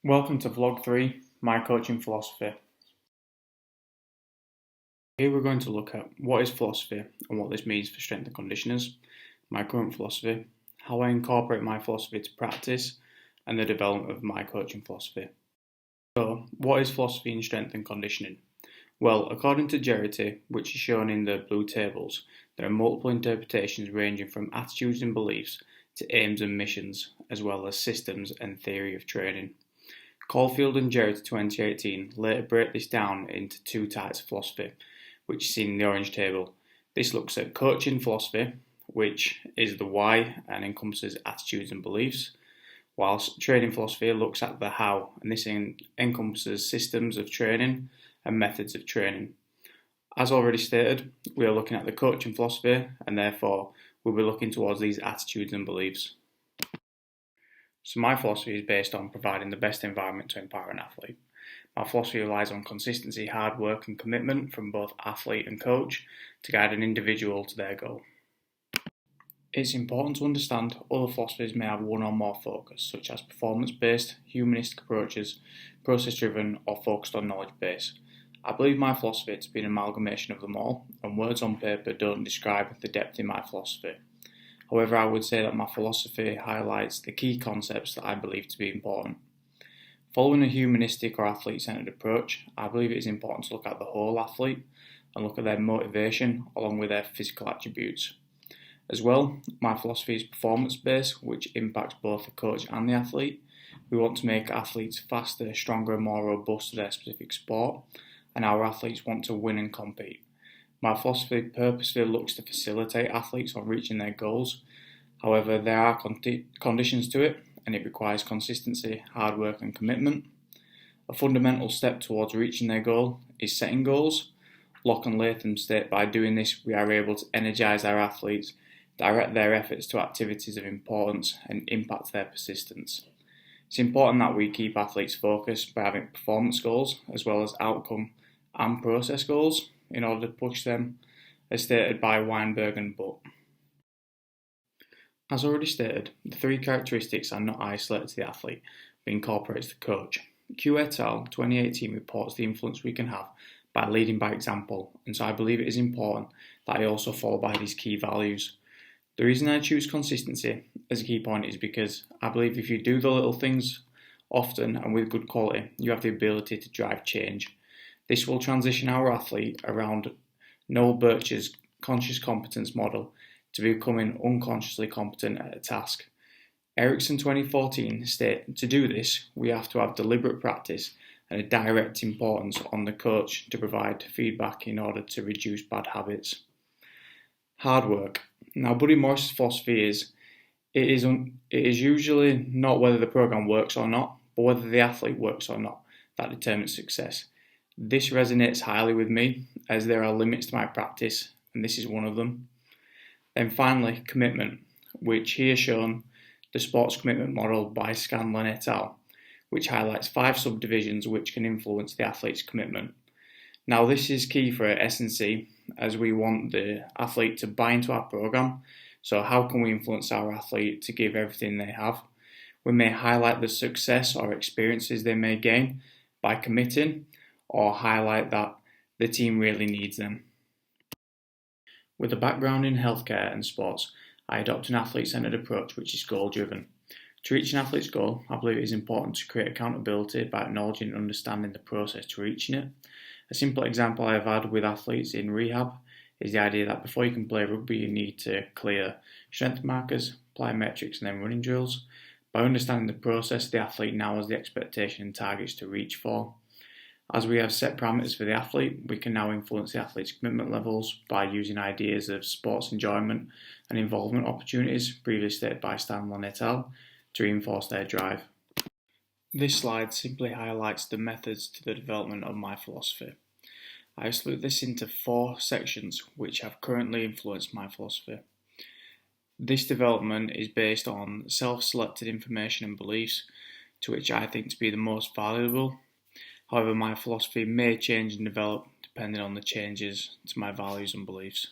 Welcome to Vlog 3, My Coaching Philosophy. Here we're going to look at what is philosophy and what this means for strength and conditioners, my current philosophy, how I incorporate my philosophy to practice, and the development of my coaching philosophy. So, what is philosophy in strength and conditioning? Well, according to Geraghty, which is shown in the blue tables, there are multiple interpretations ranging from attitudes and beliefs to aims and missions, as well as systems and theory of training. Caulfield and Geraghty 2018 later break this down into two types of philosophy, which is seen in the orange table. This looks at coaching philosophy, which is the why and encompasses attitudes and beliefs, whilst training philosophy looks at the how, and this encompasses systems of training and methods of training. As already stated, we are looking at the coaching philosophy, and therefore we'll be looking towards these attitudes and beliefs. So my philosophy is based on providing the best environment to empower an athlete. My philosophy relies on consistency, hard work and commitment from both athlete and coach to guide an individual to their goal. It's important to understand other philosophies may have one or more focus, such as performance-based, humanistic approaches, process-driven or focused on knowledge base. I believe my philosophy to be an amalgamation of them all, and words on paper don't describe the depth in my philosophy. However, I would say that my philosophy highlights the key concepts that I believe to be important. Following a humanistic or athlete-centered approach, I believe it is important to look at the whole athlete and look at their motivation along with their physical attributes. As well, my philosophy is performance-based, which impacts both the coach and the athlete. We want to make athletes faster, stronger and more robust to their specific sport, and our athletes want to win and compete. My philosophy purposefully looks to facilitate athletes on reaching their goals. However, there are conditions to it, and it requires consistency, hard work and commitment. A fundamental step towards reaching their goal is setting goals. Locke and Latham state by doing this we are able to energise our athletes, direct their efforts to activities of importance and impact their persistence. It's important that we keep athletes focused by having performance goals as well as outcome and process goals in order to push them, as stated by Weinberg and Butt. As already stated, the three characteristics are not isolated to the athlete, but incorporates the coach. Q et al. 2018 reports the influence we can have by leading by example, and so I believe it is important that I also follow by these key values. The reason I choose consistency as a key point is because I believe if you do the little things often and with good quality, you have the ability to drive change. This will transition our athlete around Noel Birch's conscious competence model to becoming unconsciously competent at a task. Erickson 2014 stated, to do this, we have to have deliberate practice and a direct importance on the coach to provide feedback in order to reduce bad habits. Hard work. Now, Buddy Morris' philosophy is, it is usually not whether the program works or not, but whether the athlete works or not that determines success. This resonates highly with me, as there are limits to my practice, and this is one of them. Then finally, commitment, which here shown the sports commitment model by Scanlon et al., which highlights 5 subdivisions which can influence the athlete's commitment. Now this is key for S&C, as we want the athlete to buy into our program, so how can we influence our athlete to give everything they have? We may highlight the success or experiences they may gain by committing, or highlight that the team really needs them. With a background in healthcare and sports, I adopt an athlete-centered approach which is goal-driven. To reach an athlete's goal, I believe it is important to create accountability by acknowledging and understanding the process to reaching it. A simple example I have had with athletes in rehab is the idea that before you can play rugby you need to clear strength markers, plyometrics and then running drills. By understanding the process, the athlete now has the expectation and targets to reach for. As we have set parameters for the athlete, we can now influence the athlete's commitment levels by using ideas of sports enjoyment and involvement opportunities, previously stated by Scanlon et al., to reinforce their drive. This slide simply highlights the methods to the development of my philosophy. I have split this into 4 sections which have currently influenced my philosophy. This development is based on self-selected information and beliefs, to which I think to be the most valuable. However, my philosophy may change and develop depending on the changes to my values and beliefs.